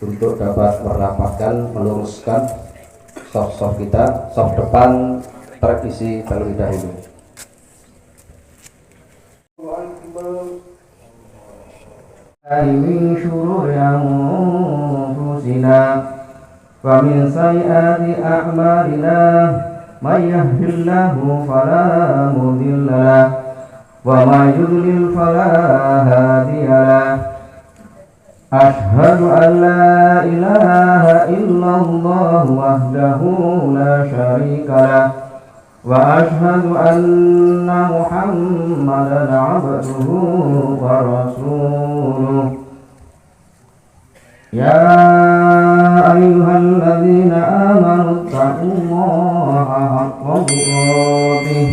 untuk dapat merapatkan, meluruskan soft kita, soft depan terisi terlebih dahulu. من شرور أنفسنا ومن سيئات أعمالنا من يهد الله فلا مضل له ومن يضلل فلا هادي له أشهد أن لا إله إلا الله وحده لا شريك له وأشهد أن محمدا عبده ورسوله يا أيها الذين آمنوا اتقوا الله حق تقاته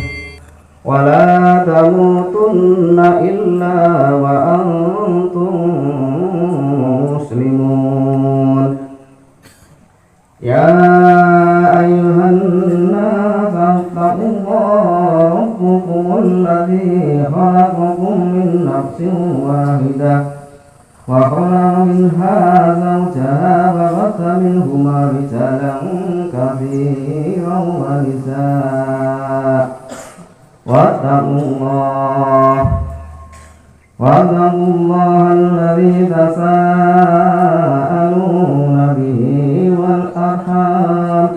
ولا تموتن إلا وأنتم مسلمون يا أيها الناس اتقوا الله ربكم الذي خلقكم من نفس واحدة وخلق منها زوجها وبث منهما رجالا كثيرا ونساء واتقوا الله الذي تساءلون به والأرحام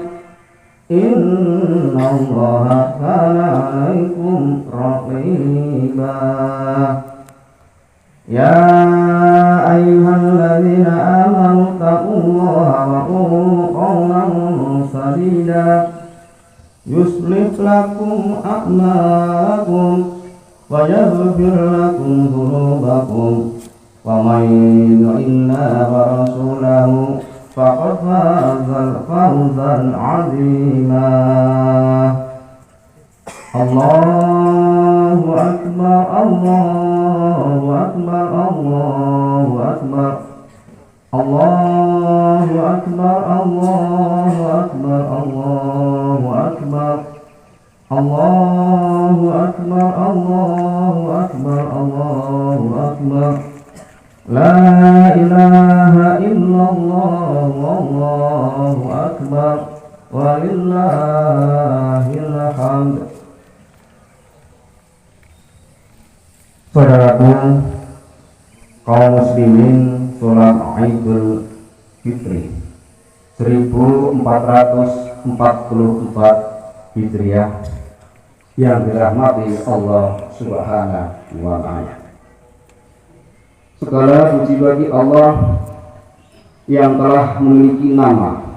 إن الله كان عليكم رقيبا يا أيها الذين آمنوا اتقوا الله وقولوا قولا سديدا يصلح لكم أعمالكم ويغفر لكم ذنوبكم ومن يطع الله ورسوله فقد فاز فوزا عظيما الله أكبر الله أكبر الله أكبر الله أكبر الله أكبر الله أكبر الله أكبر الله أكبر الله أكبر لا إله إلا الله والله أكبر ولله الحمد. Saudaraku kaum muslimin, sholat Idul Fitri 1444 Hijriah yang dirahmati Allah Subhanahu wa Ta'ala. Segala puji bagi Allah yang telah memiliki nama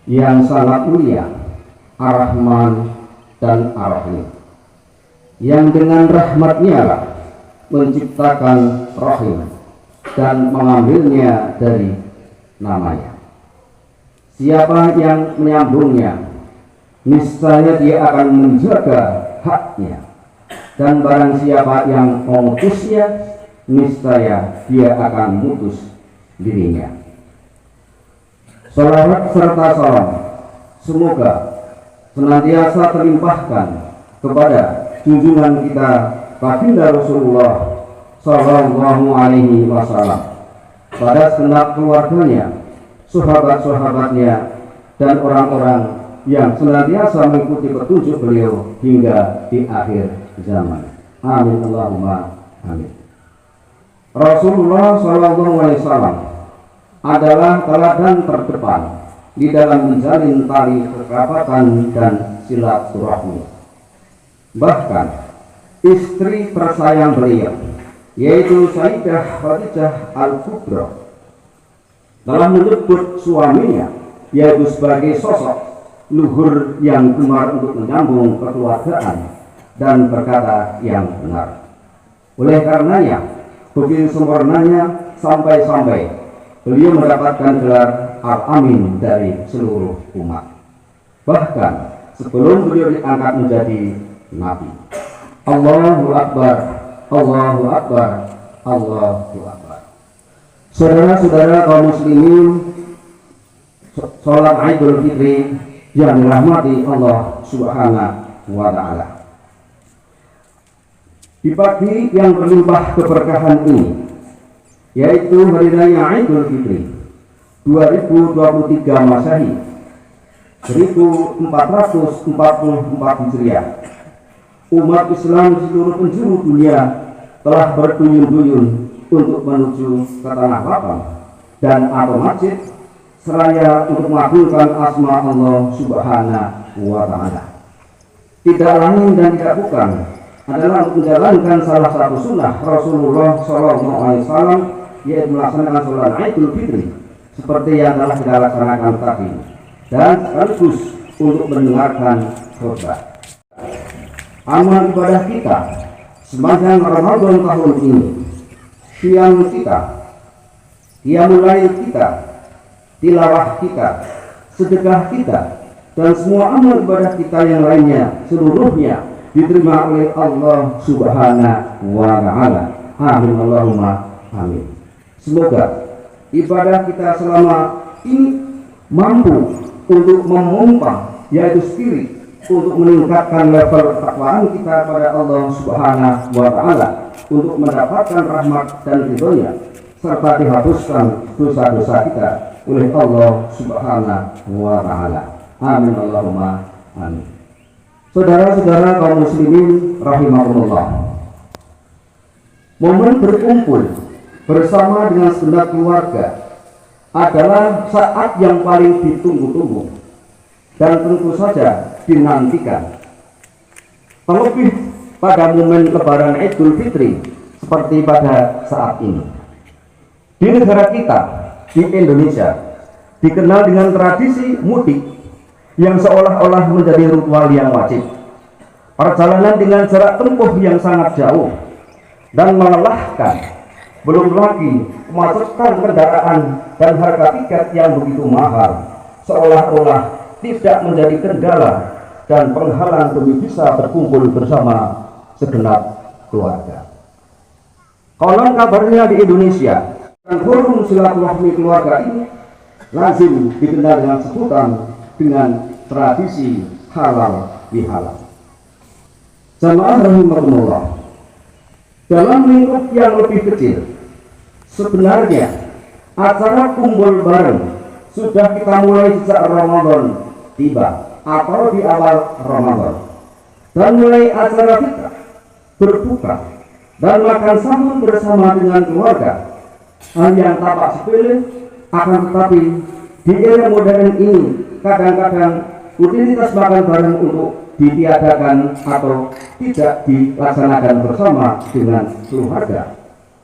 yang sangat mulia, Ar-Rahman dan Ar-Rahim, yang dengan rahmatnya lah menciptakan rahim dan mengambilnya dari namanya. Siapa yang menyambungnya, niscaya dia akan menjaga haknya, dan barang siapa yang memutusnya, niscaya dia akan memutus dirinya. Salawat serta salam semoga senantiasa terlimpahkan kepada junjungan kita Baginda Rasulullah Sallallahu Alaihi Wasallam, pada segenap keluarganya, sahabat-sahabatnya, dan orang-orang yang senantiasa mengikuti petunjuk beliau hingga di akhir zaman. Amin Allahumma amin. Rasulullah Sallallahu Alaihi Wasallam adalah teladan terdepan di dalam menjalin tali kekerabatan dan silaturahmi. Bahkan istri tersayang beliau, yaitu Sayyidah Khadijah Al-Kubra, telah menyebut suaminya yaitu sebagai sosok luhur yang gemar untuk menyambung kekeluargaan dan berkata yang benar. Oleh karenanya, begitu sempurnanya sampai-sampai beliau mendapatkan gelar Al-Amin dari seluruh umat, bahkan sebelum beliau diangkat menjadi Nabi. Allahu Akbar, Allahu Akbar, Allahu Akbar. Saudara-saudara kaum muslimin, sholat Idul Fitri yang dirahmati Allah Subhanahu wa Ta'ala, di pagi yang berlimpah keberkahan ini, yaitu hari raya Idul Fitri, 2023 Masehi 1444 Hijriah, umat Islam di seluruh penjuru dunia telah berduyun-duyun untuk menuju ke tanah lapang dan atau masjid seraya untuk mengabulkan asma Allah Subhanahu wa Ta'ala. Tidak lain dan tidak bukan adalah untuk menjalankan salah satu sunnah Rasulullah SAW, yaitu melaksanakan sholat Idul Fitri seperti yang telah kita laksanakan tadi, dan sekaligus untuk mendengarkan khutbah. Amal ibadah kita sepanjang Ramadan tahun ini, siang kita, qiyamul lail kita, tilawah kita, sedekah kita, dan semua amal ibadah kita yang lainnya seluruhnya diterima oleh Allah Subhanahu wa Ta'ala. Amin Allahumma amin. Semoga ibadah kita selama ini mampu untuk memompa, yaitu spirit, untuk meningkatkan level ketakwaan kita pada Allah Subhanahu wa Ta'ala, untuk mendapatkan rahmat dan ridhonya, serta dihapuskan dosa-dosa kita oleh Allah Subhanahu wa Ta'ala. Amin Allahumma amin. Saudara-saudara kaum muslimin rahimahullah, momen berkumpul bersama dengan segenap keluarga adalah saat yang paling ditunggu-tunggu dan tentu saja dinantikan, terlebih pada momen lebaran Idul Fitri seperti pada saat ini. Di negara kita, di Indonesia, dikenal dengan tradisi mudik yang seolah-olah menjadi ritual yang wajib. Perjalanan dengan jarak tempuh yang sangat jauh dan melelahkan, belum lagi kemacetan kendaraan dan harga tiket yang begitu mahal, seolah-olah tidak menjadi kendala dan penghalang demi bisa berkumpul bersama segenap keluarga. Konon kabarnya di Indonesia, forum silaturahmi keluarga ini lazim dikenal dengan sebutan dengan tradisi halal bihalal. Jamaah rahimahumullah, dalam lingkup yang lebih kecil, sebenarnya acara kumpul bareng sudah kita mulai sejak Ramadan tiba atau di awal Ramadan, dan mulai acara kita berbuka dan makan sahur bersama dengan keluarga, hal yang tampak sepele, akan tetapi di era modern ini kadang-kadang rutinitas makan bareng untuk ditiadakan atau tidak dilaksanakan bersama dengan keluarga.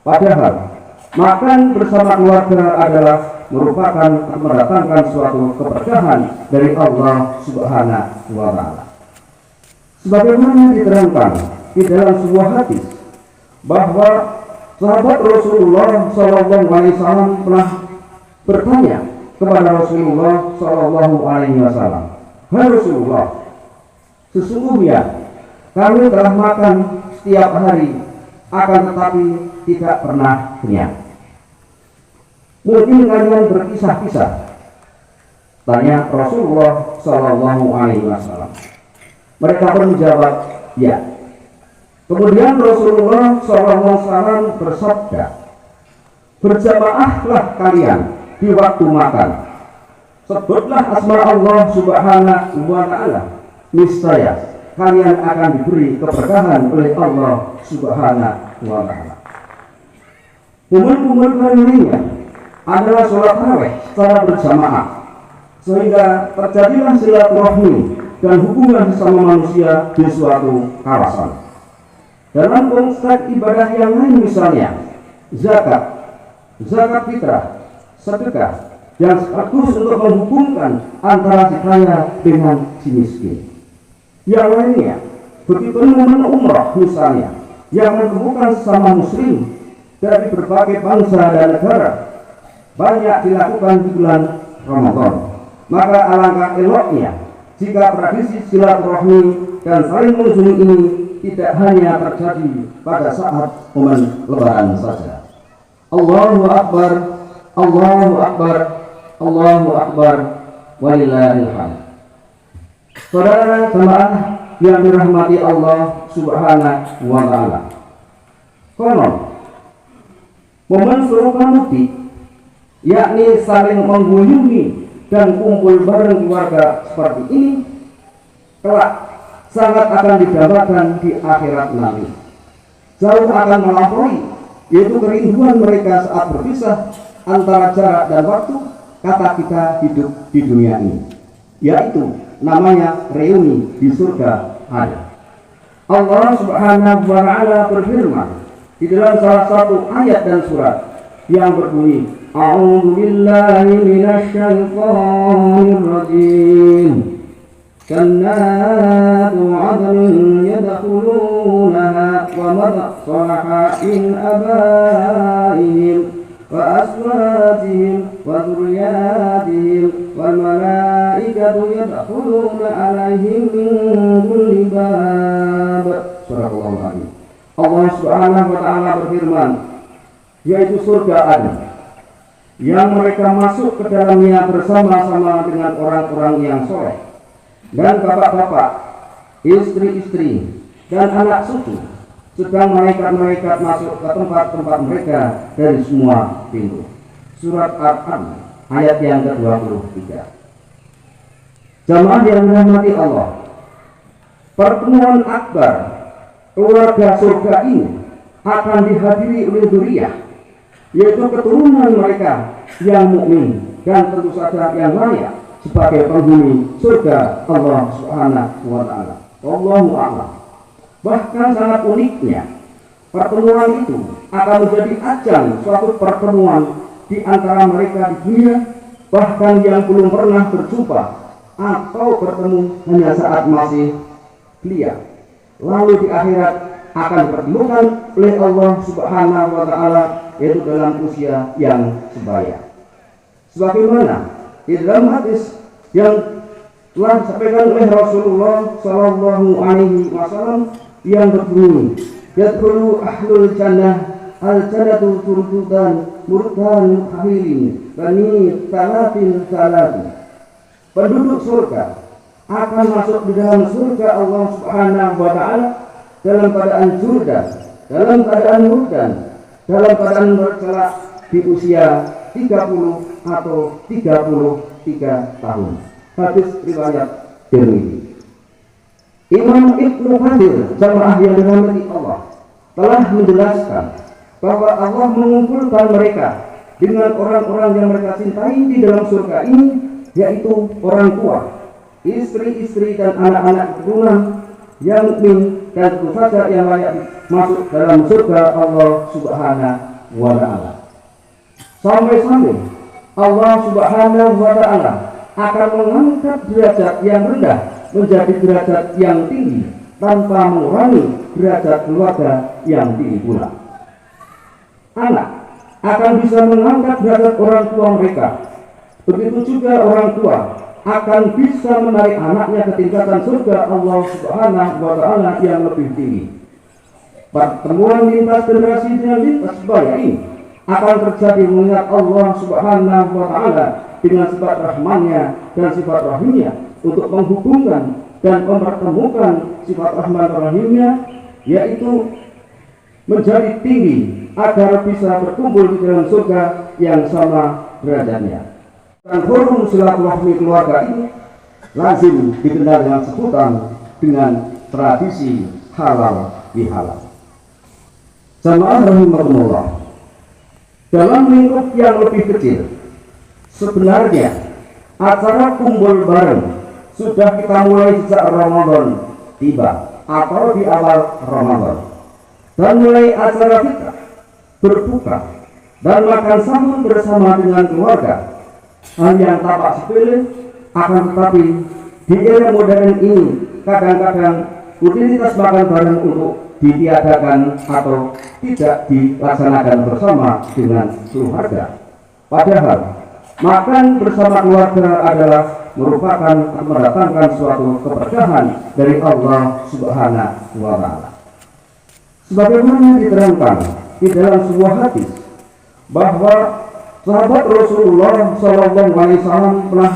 Padahal makan bersama keluarga adalah merupakan mendatangkan suatu keberkahan dari Allah Subhanahu wa Ta'ala. Sebagaimana diterangkan di dalam sebuah hadis bahwa sahabat Rasulullah SAW pernah bertanya kepada Rasulullah SAW, "Hai Rasulullah, sesungguhnya kami telah makan setiap hari, akan tetapi tidak pernah kenyang. Mungkin kalian berpisah-pisah?" Tanya Rasulullah SAW. Mereka pun menjawab, "Ya." Kemudian Rasulullah SAW bersabda, "Berjamaahlah kalian di waktu makan. Sebutlah asma Allah Subhanahu wa Ta'ala. Niscaya kalian akan diberi keberkahan oleh Allah Subhanahu wa Ta'ala." Momen-momen lainnya adalah sholat tarawih secara berjamaah, sehingga terjadilah silaturahmi dan hubungan sesama manusia di suatu kawasan. Dalam konteks ibadah yang lain, misalnya zakat fitrah, sedekah, yang sekaligus untuk menghubungkan antara si kaya dengan si miskin. Yang lainnya, begitu momen umrah misalnya, yang menghubungkan sesama muslim dari berbagai bangsa dan negara, banyak dilakukan di bulan Ramadan. Maka alangkah eloknya jika tradisi silaturahmi dan saling mengunjungi ini tidak hanya terjadi pada saat momen lebaran saja. Allahu Akbar, Allahu Akbar, Allahu Akbar, walillahil hamd. Saudara jemaah yang dirahmati Allah Subhanahu wa Ta'ala, konon momen serupa mudik yakni saling mengunjungi dan kumpul bareng keluarga seperti ini, kelak sangat akan didapatkan di akhirat nanti. Jauh akan melampaui, yaitu kerinduan mereka saat berpisah antara jarak dan waktu kata kita hidup di dunia ini, yaitu namanya reuni di surga ada. Allah Subhanahu wa Ta'ala berfirman di dalam salah satu ayat dan surat yang berbunyi, A'udzu billahi minasy syaithanir rajim. Jannatu 'adnin yadkhulunaha wa man salaha min abaihim wa azwajihim wa dzurriyyatihim wal malaikatu yadkhuluna 'alaihim min kulli bab. Surah Al-An'am. Allah Subhanahu wa Ta'ala berfirman, yaitu surga Aden, yang mereka masuk ke dalamnya bersama-sama dengan orang-orang yang soleh dan bapak-bapak, istri-istri, dan anak cucu, sedang malaikat-malaikat masuk ke tempat-tempat mereka dari semua pintu. Surat Al-An'am ayat yang ke-23. Jamaah yang dirahmati Allah, pertemuan akbar keluarga surga ini akan dihadiri oleh dzurriyyah, yaitu keturunan mereka yang mukmin dan tentu saja yang layak sebagai penghuni surga Allah Subhanahu wa Ta'ala. Wallahu a'lam. Bahkan sangat uniknya, pertemuan itu akan menjadi ajang suatu pertemuan di antara mereka di dunia, bahkan yang belum pernah berjumpa atau bertemu hanya saat masih belia. Lalu di akhirat akan dipertemukan oleh Allah Subhanahu wa Ta'ala, yaitu dalam usia yang sebaya. Sebagaimana di dalam hadis yang telah disampaikan oleh Rasulullah Sallallahu Alaihi Wasallam yang berbunyi, yadkhulu ahlul jannah al-jannatu turdudan murdan khairin bani salatin salatin. Penduduk surga akan masuk di dalam surga Allah Subhanahu wa Ta'ala dalam keadaan jurdan, dalam keadaan murdan, dalam keadaan bercela di usia 30 atau 33 tahun. Hadis riwayat Tirmidzi. Imam Ibnu Katsir, jamaah yang dirahmati Allah, telah menjelaskan bahwa Allah mengumpulkan mereka dengan orang-orang yang mereka cintai di dalam surga ini, yaitu orang tua, istri-istri dan anak-anak keturunan yang mukmin dan tentu saja yang layak masuk dalam surga Allah Subhanahu wa Ta'ala. Sampai-sampai Allah Subhanahu wa Ta'ala akan mengangkat derajat yang rendah menjadi derajat yang tinggi tanpa mengurangi derajat keluarga yang tinggi pula. Anak akan bisa mengangkat derajat orang tua mereka. Begitu juga orang tua akan bisa menarik anaknya ke tingkatan surga Allah Subhanahu wa Ta'ala yang lebih tinggi. Pertemuan lintas generasi dengan lintas sebaya ini akan terjadi mengingat Allah Subhanahu wa Ta'ala dengan sifat rahmannya dan sifat rahimnya untuk menghubungkan dan mempertemukan sifat rahman rahimnya, yaitu menjadi tinggi agar bisa berkumpul di dalam surga yang sama derajatnya. Dan forum silaturahmi keluarga ini lazim dikenal dengan sebutan dengan tradisi halal bihalal. Jamaah rahimakumullah, dalam lingkup yang lebih kecil, sebenarnya acara kumpul bareng sudah kita mulai sejak Ramadan tiba atau di awal Ramadan, dan mulai acara kita berbuka dan makan sahur bersama dengan keluarga. Hal yang tampak sepele, akan tetapi di era modern ini kadang-kadang rutinitas makan bareng untuk ditiadakan atau tidak dilaksanakan bersama dengan keluarga. Padahal makan bersama keluarga adalah merupakan mendatangkan suatu keberkahan dari Allah Subhanahu wa Ta'ala. Sebagaimana diterangkan di dalam sebuah hadis bahwa sahabat Rasulullah Sallallahu Alaihi Wasallam pernah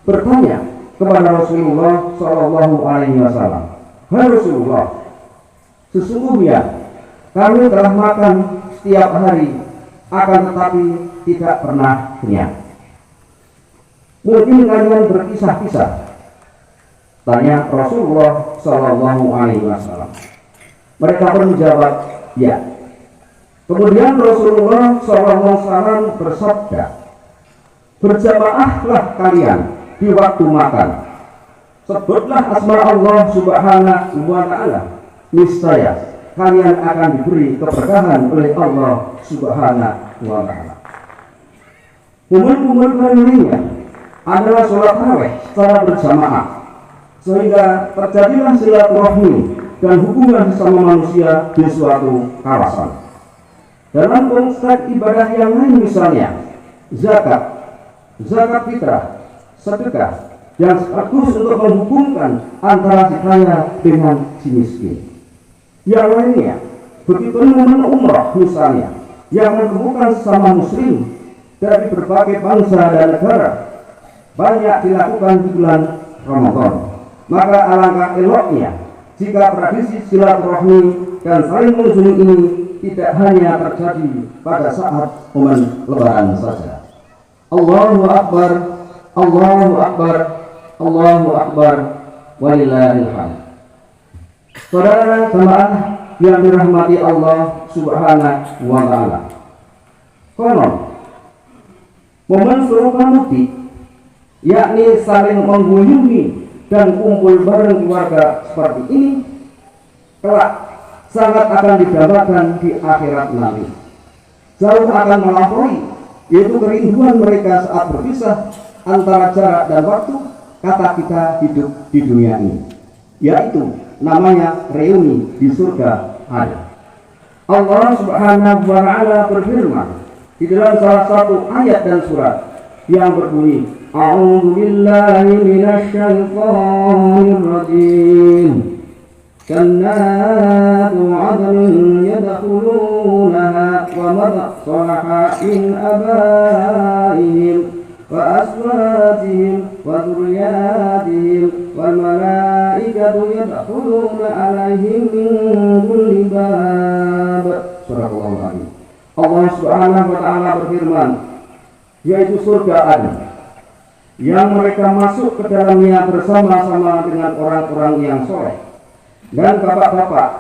bertanya kepada Rasulullah Sallallahu Alaihi Wasallam, "Hai Rasulullah, sesungguhnya kami telah makan setiap hari akan tetapi tidak pernah kenyang. Mungkin kalian berkisah-kisah, tanya Rasulullah Shallallahu Alaihi Wasallam. Mereka pun menjawab, ya. Kemudian Rasulullah Shallallahu Alaihi Wasallam bersabda, berjamaahlah kalian di waktu makan. Sebutlah asma Allah Subhanahu wa Ta'ala. Niscaya kalian akan diberi keberkahan oleh Allah Subhanahu wa Ta'ala. Umur lainnya adalah sholat tarawih secara berjamaah, sehingga terjadilah silaturahmi dan hubungan sesama manusia di suatu kawasan. Dalam konteks ibadah yang lain misalnya zakat fitrah, sedekah, yang sekaligus untuk menghubungkan antara si kaya dengan si miskin. Yang lainnya, begitu momen umrah misalnya, yang menghubungkan sesama muslim dari berbagai bangsa dan negara, banyak dilakukan di bulan Ramadan. Maka alangkah eloknya jika tradisi silaturahmi dan saling mengunjungi ini tidak hanya terjadi pada saat momen Lebaran saja. Allahu Akbar, Allahu Akbar, Allahu Akbar, walillahil hamd. Saudara jemaah yang dirahmati Allah Subhanahu wa Ta'ala, konon momen serupa mudik, yakni saling mengunjungi dan kumpul bareng keluarga seperti ini, kelak sangat akan didapatkan di akhirat nanti. Jauh akan melampaui, yaitu kerinduan mereka saat berpisah antara jarak dan waktu kata kita hidup di dunia ini, yaitu namanya reuni di surga ada. Allah Subhanahu wa Ta'ala berfirman di dalam salah satu ayat dan surat yang berbunyi, A'udzu billahi minasy syaithanir rajim. Jannatu 'adnin yadkhulunaha wa man salaha min abaihim wa azwajihim wa dzurriyyatihim wal malaikatu yadkhuluna 'alaihim min kulli bab. Surah Al-An'am. Allah Subhanahu wa Ta'ala berfirman, yaitu surga Aden, yang mereka masuk ke dalamnya bersama-sama dengan orang-orang yang soleh dan bapak-bapak,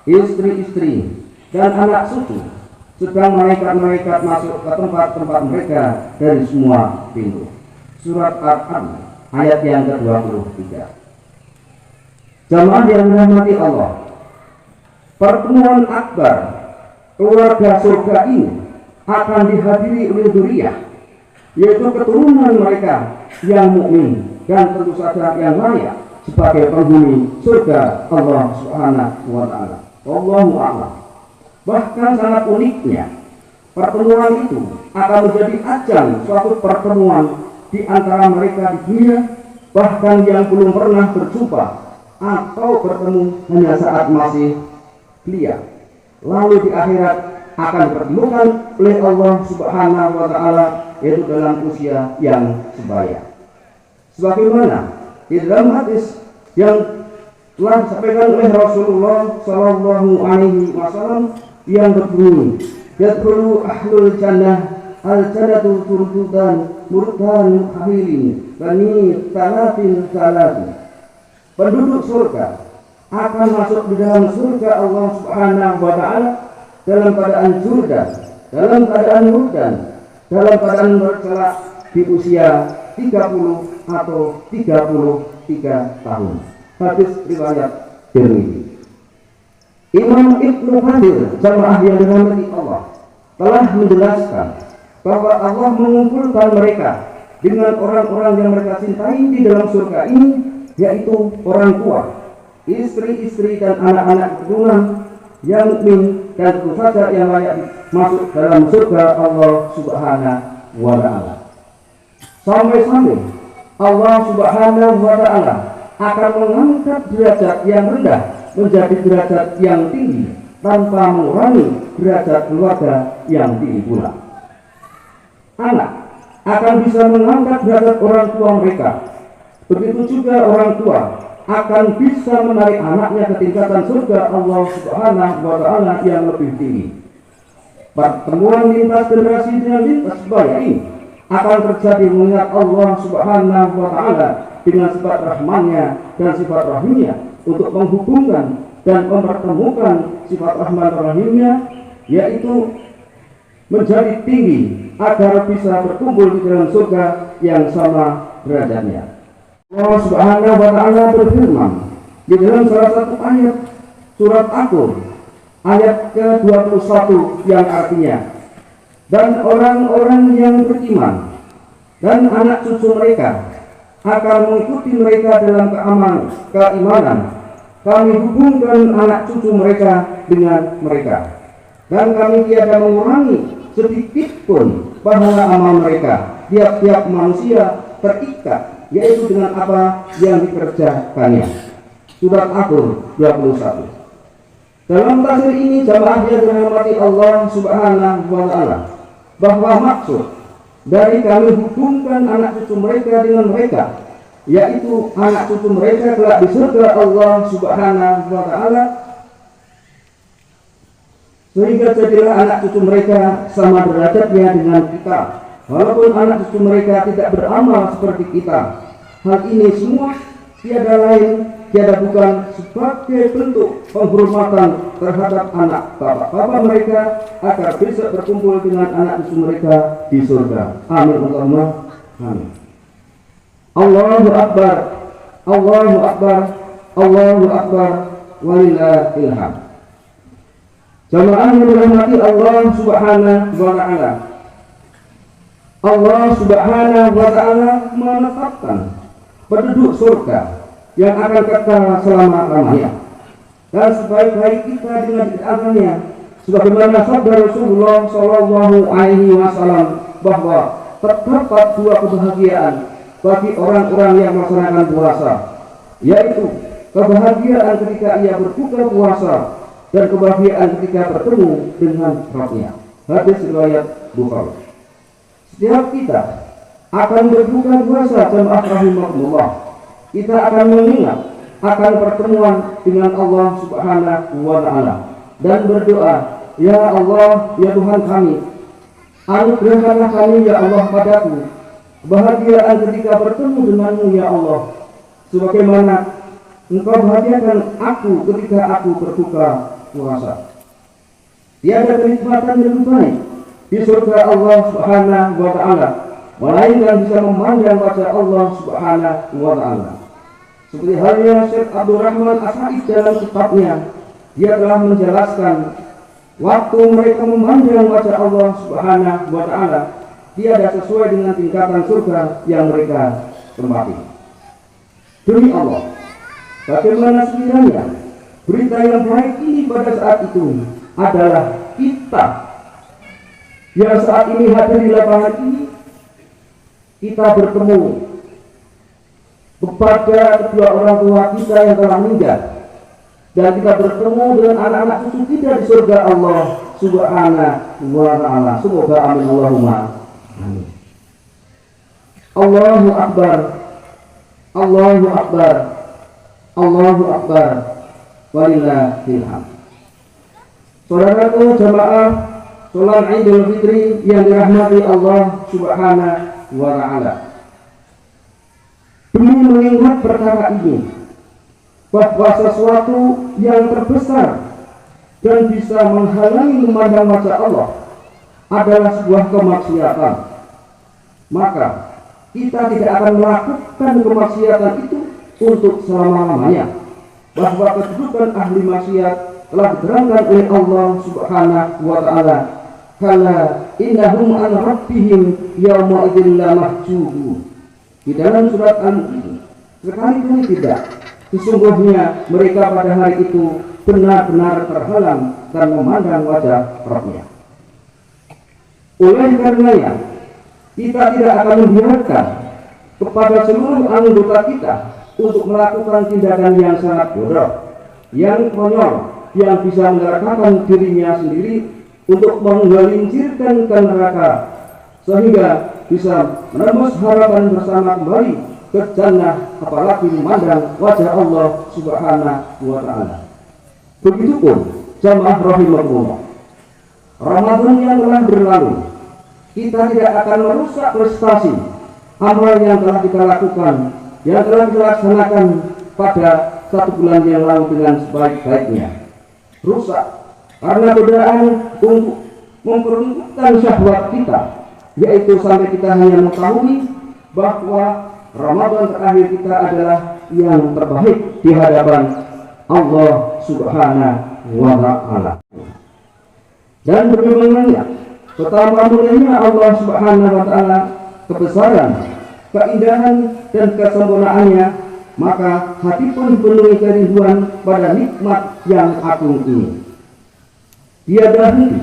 istri-istri, dan anak cucu, sedang malaikat-malaikat masuk ke tempat-tempat mereka dari semua pintu. Surat Al-An'am ayat yang ke-23. Jamaah yang dirahmati Allah, pertemuan akbar keluarga surga ini akan dihadiri oleh dzurriyyah, yaitu keturunan mereka yang mukmin dan tentu saja yang layak sebagai penghuni surga Allah Subhanahu wa Ta'ala. Allahu a'lam. Bahkan sangat uniknya, pertemuan itu akan menjadi ajang suatu pertemuan di antara mereka di dunia, bahkan yang belum pernah berjumpa atau bertemu hanya saat masih belia. Lalu di akhirat akan dipertemukan oleh Allah Subhanahu wa Ta'ala, yaitu dalam usia yang sebaya. Sebagaimana di dalam hadis yang telah disampaikan oleh Rasulullah Shallallahu Alaihi Wasallam yang berbunyi, yadkhulu ahlul jannah al-jannatu turdudan murdan khairin bani talatin. Penduduk surga akan masuk di dalam surga Allah Subhanahu wa Ta'ala dalam keadaan jurdan, dalam keadaan murdan, dalam keadaan bercelak di usia 30 atau 33 tahun. Hadis riwayat Tirmidzi. Imam Ibnu Katsir, jamaah yang dirahmati Allah, telah menjelaskan bahwa Allah mengumpulkan mereka dengan orang-orang yang mereka cintai di dalam surga ini, yaitu orang tua, istri-istri dan anak-anak keturunan yang mukmin dan tentu saja yang layak masuk dalam surga Allah Subhanahu wa Ta'ala. Sampai-sampai Allah Subhanahu wa Ta'ala akan mengangkat derajat yang rendah menjadi derajat yang tinggi tanpa mengurangi derajat keluarga yang tinggi pula. Anak akan bisa mengangkat derajat orang tua mereka. Begitu juga orang tua akan bisa menarik anaknya ke tingkatan surga Allah Subhanahu wa Ta'ala yang lebih tinggi. Pertemuan lintas generasi dengan lintas budaya ini akan terjadi mengingat Allah Subhanahu wa Ta'ala dengan sifat rahmannya dan sifat rahimnya untuk menghubungkan dan mempertemukan sifat rahman rahimnya, yaitu menjadi tinggi agar bisa berkumpul di dalam surga yang sama derajatnya. Allah Subhanahu wa Ta'ala berfirman di dalam salah satu ayat surat Akur ayat ke-21 yang artinya, dan orang-orang yang beriman dan anak cucu mereka akan mengikuti mereka dalam keimanan. Kami hubungkan anak cucu mereka dengan mereka, dan kami tiada mengurangi sedikit pun pahala amal mereka. Tiap-tiap manusia terikat, yaitu dengan apa yang dikerjakannya. Surat Akur 21. Dalam tafsir ini jamaah yang dirahmati Allah Subhanahu wa Ta'ala, bahwa maksud dari kami hubungkan anak cucu mereka dengan mereka, yaitu anak cucu mereka kelak di surga Allah Subhanahu wa Ta'ala, sehingga jadilah anak cucu mereka sama derajatnya dengan kita, walaupun anak cucu mereka tidak beramal seperti kita. Hal ini semua tiada lain, tiada bukan sebagai bentuk penghormatan terhadap anak bapak-bapak mereka agar bisa berkumpul dengan anak cucu mereka di surga. Amin Allahumma amin. Allahu Akbar, Allahu Akbar, Allahu Akbar, walillahil hamd. Jamaah yang dirahmati Allah Subhanahu wa Ta'ala, Allah Subhanahu wa Ta'ala menetapkan penduduk surga yang akan kekal selama-lamanya, dan sebaik-baik kita dengan ketaatnya, sebagaimana sabda Rasulullah Shallallahu Alaihi Wasallam bahwa terdapat dua kebahagiaan bagi orang-orang yang melaksanakan puasa, yaitu kebahagiaan ketika ia berbuka puasa dan kebahagiaan ketika bertemu dengan Rabbnya. Hadis riwayat Bukhari. Setiap kita akan berbuka puasa, jamaah rahimahullah, kita akan mengingat akan pertemuan dengan Allah Subhanahu wa Ta'ala dan berdoa, ya Allah, ya Tuhan kami, anugerahkanlah kami ya Allah padaku kebahagiaan ketika bertemu denganmu ya Allah, sebagaimana Engkau bahagiakan aku ketika aku berbuka puasa. Tiada kenikmatan yang lebih baik di surga Allah Subhanahu wa Ta'ala melainkan bisa memandang wajah Allah Subhanahu wa Ta'ala. Seperti halnya Syekh Abdul Rahman As-Sa'id dalam kitabnya, dia telah menjelaskan waktu mereka memandang wajah Allah Subhanahu wa Ta'ala tiada sesuai dengan tingkatan surga yang mereka tempati. Demi Allah, bagaimana sekiranya berita yang baik ini pada saat itu adalah kita yang saat ini hadir di lapangan ini, kita bertemu kepada kedua orang tua kita yang telah meninggal, dan kita bertemu dengan anak-anak cucu kita di surga Allah Subhanahu wa Ta'ala. Semoga amin Allahumma amin. Allahu Akbar, Allahu Akbar, Allahu Akbar, walillahil hamd. Saudaraku jamaah salat Idul Fitri yang dirahmati Allah Subhanahu wa Ta'ala, demi mengingat perkara ini bahwa sesuatu yang terbesar dan bisa menghalangi memandang wajah Allah adalah sebuah kemaksiatan, maka kita tidak akan melakukan kemaksiatan itu untuk selama-lamanya. Bahwa kedudukan ahli maksiat telah diterangkan oleh Allah Subhanahu wa Ta'ala, kala innahum an rabbihim yawma idzin la mahjubun. Di dalam surat An-Nisa, sekali-kali tidak, sesungguhnya mereka pada hari itu benar-benar terhalang dan memandang wajah Rabbnya. Oleh karenanya, kita tidak akan membiarkan kepada seluruh anggota kita untuk melakukan tindakan yang sangat bodoh, yang konyol, yang bisa mengerahkan dirinya sendiri untuk menggelincirkan ke neraka, sehingga bisa menembus harapan bersama kembali ke jannah, apalagi memandang wajah Allah Subhanahu wa Ta'ala. Begitupun jamaah rahimahullah, Ramadan yang telah berlalu, kita tidak akan merusak prestasi amal yang telah kita lakukan, yang telah kita laksanakan pada 1 bulan yang lalu dengan sebaik-baiknya. Rusak karena godaan untuk memperuntukkan syahwat kita, yaitu sampai kita hanya mengetahui bahwa Ramadan terakhir kita adalah yang terbaik di hadapan Allah Subhanahu wa Ta'ala. Dan bagaimana betapa mulianya Allah Subhanahu wa Ta'ala, kebesaran, keindahan dan kesempurnaannya, maka hati pun dipenuhi kerinduan pada nikmat yang agung ini. Dia dahulu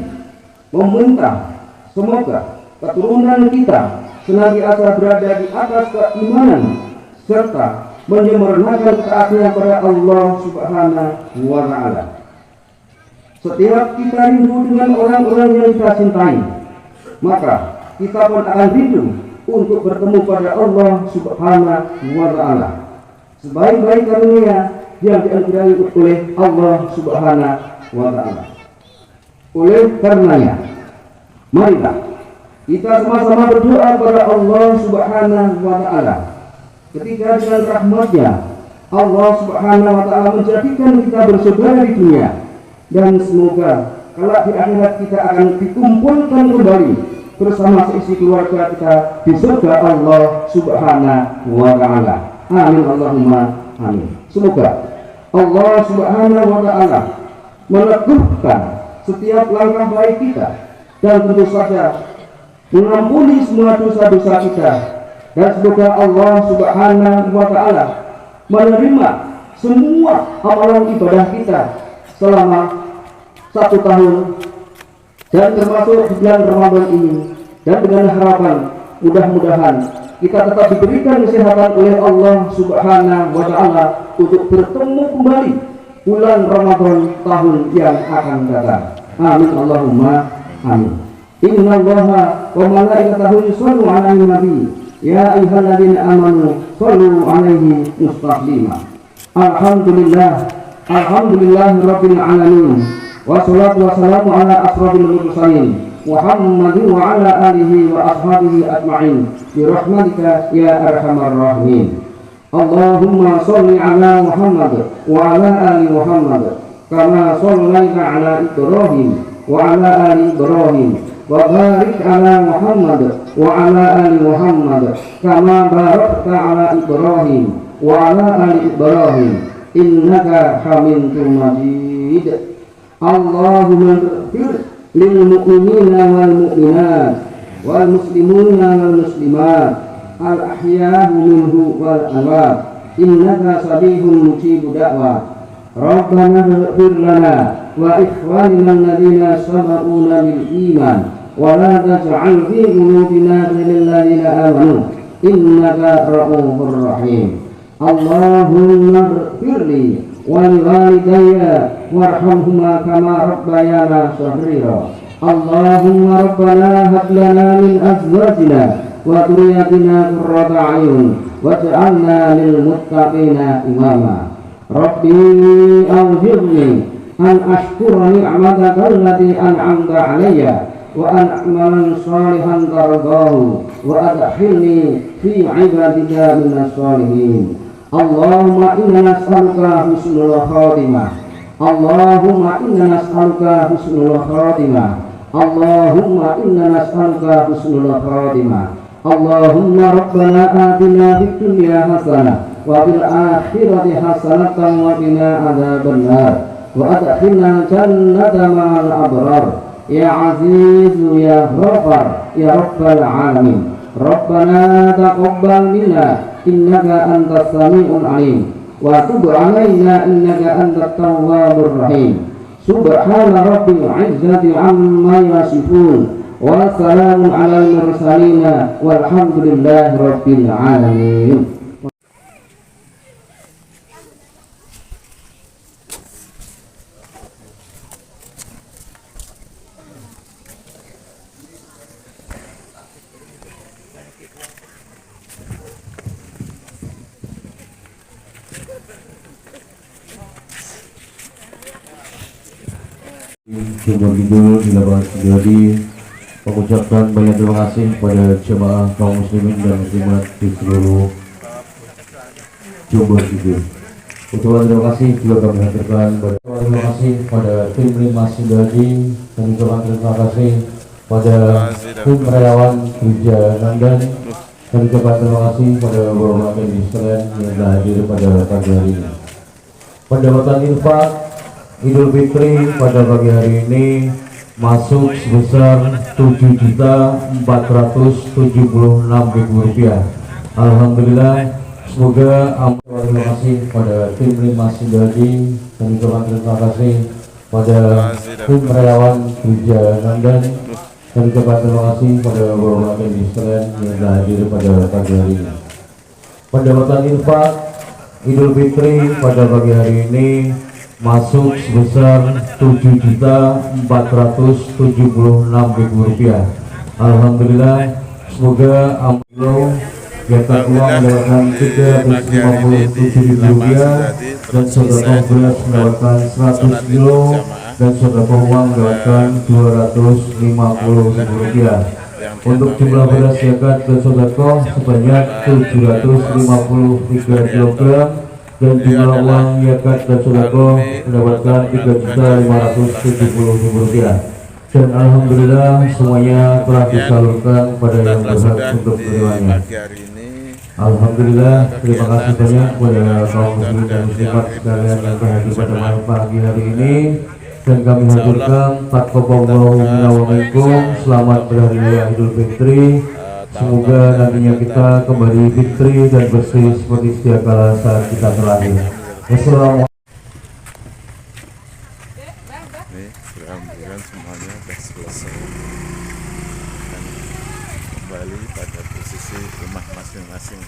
meminta semoga keturunan kita senantiasa berada di atas keimanan serta menyempurnakan ketaatan kepada Allah Subhanahu wa Ta'ala. Setiap kita rindu dengan orang-orang yang kita cintai, maka kita pun akan rindu untuk bertemu pada Allah Subhanahu wa Ta'ala. Sebaik-baik karunia yang dianugerahi oleh Allah Subhanahu wa Ta'ala. Oleh karenanya, marilah kita sama-sama berdoa kepada Allah Subhanahu wa Ta'ala. Ketika dengan rahmatnya Allah Subhanahu wa Ta'ala menjadikan kita bersaudara di dunia, dan semoga kelak di akhirat kita akan dikumpulkan kembali bersama seisi keluarga kita di surga Allah Subhanahu wa Ta'ala. Amin Allahumma amin. Semoga Allah Subhanahu wa Ta'ala meneguhkan setiap langkah baik kita, dan tentu saja mengampuni semua dosa-dosa kita, dan semoga Allah Subhanahu wa Ta'ala menerima semua amalan ibadah kita selama 1 tahun, dan termasuk bulan Ramadan ini. Dan dengan harapan mudah-mudahan kita tetap diberikan kesehatan oleh Allah Subhanahu wa Ta'ala untuk bertemu kembali bulan Ramadan tahun yang akan datang. Amin Allahumma amin. Inna Allaha wa malaikatahu yushollu 'alan nabi ya ayyuhalladzina amanu shollu 'alaihi mustaslima. Alhamdulillah rabbil alamin, wassalatu wassalamu ala asrofil mursalin Muhammadin wa ala alihi wa ashabihi ajma'in bi rahmatika ya arhamar rahimin. Allahumma sholli ala Muhammad wa ala ali Muhammad kama shallaita ala Ibrahim wa ala ali Ibrahim, wa barik ala Muhammad wa ala ali Muhammad kama barakta ala Ibrahim wa ala ali Ibrahim innaka hamidum majid. Allahumma ighfir lil mu'minina wal mu'minat wal muslimina wal muslimat al ahya'i minhu wal amwat innaka samihun mujibud da'wat. Rabbana ighfir lana wa ikhwanina alladhina sabaquna bil iman wa la taj'al fi qulubina ghillal ladzina amanu innaka ra'ufur rahim. Allahumma ighfirli wa liwalidayya warhamhuma kama rabbayana shaghira. Allahumma rabbana hab lana min azwajina wa dhurriyyatina qurrata a'yun waj'alna lil muttaqina imama. Rabbi awzirni an ashkura ni'mataka allati an'amta 'alayya wa an a'mala shalihan tardahu wa adkhilni fi 'ibadika minas shalihin. Allahumma inna nas'aluka husnul khatimah. Allahumma inna nas'aluka husnul khatimah. Allahumma inna nas'aluka husnul khatimah. Allahumma rabbana atina fid dunya hasanah wa fil akhirati hasanatan wa qina adzabannar wa adkhilna jannata ma'al abrar ya aziz ya ghafar ya rabbal alamin. Rabbana taqabbal minna innaka antas samiul alim wa tub 'alaina innaka antat tawwabur rahim. Subhana rabbil izzati amma yasifun wa salamun 'alal mursalin walhamdulillahi rabbil alamin. Jumlah Kidul di lapangan Sejadi mengucapkan banyak terima kasih pada jemaah kaum muslimin dan muslimat di seluruh Jumlah Kidul. Ucapan terima kasih juga kami haturkan terima kasih pada tim Limas Sejadi dan ucapan terima kasih pada tim relawan Gereja Nandan dan ucapan terima kasih pada beberapa hadirin sekalian yang telah hadir pada pagi hari ini. Pendapatan infak Idul Fitri pada pagi hari ini masuk sebesar Rp7.476.000. Alhamdulillah, semoga terima kasih pada tim Limas Sejadi dan ucapan terima kasih pada tim relawan Gereja Nandan dan ucapan terima kasih pada beberapa hadirin sekalian yang telah hadir pada pagi hari ini. Pendapatan infak Idul Fitri pada pagi hari ini masuk sebesar Rp7.476.000. Alhamdulillah, semoga ampuh jatah uang mendapatkan Rp357.000 dan saudara beras mendapatkan 100 kilo dan saudara uang mendapatkan Rp250.000. Untuk jumlah beras zakat dan sodako sebanyak 753 kg dan jumlah uang zakat dan sodako mendapatkan Rp3.570.000. Dan alhamdulillah semuanya telah disalurkan kepada yang berhak untuk menerimanya. Alhamdulillah, terima kasih banyak kepada kaum muslimin dan muslimat sekalian yang berhadir pada malam pagi hari ini. Dan kami haturkan taqabbalallahu minna wa minkum, selamat berhari raya Idul Fitri. Semoga nantinya kita kembali fitri dan bersih seperti setiap kala saat kita terlahir. Wassalamualaikum. Nih, alhamdulillah semuanya sudah selesai dan kembali pada posisi rumah masing-masing.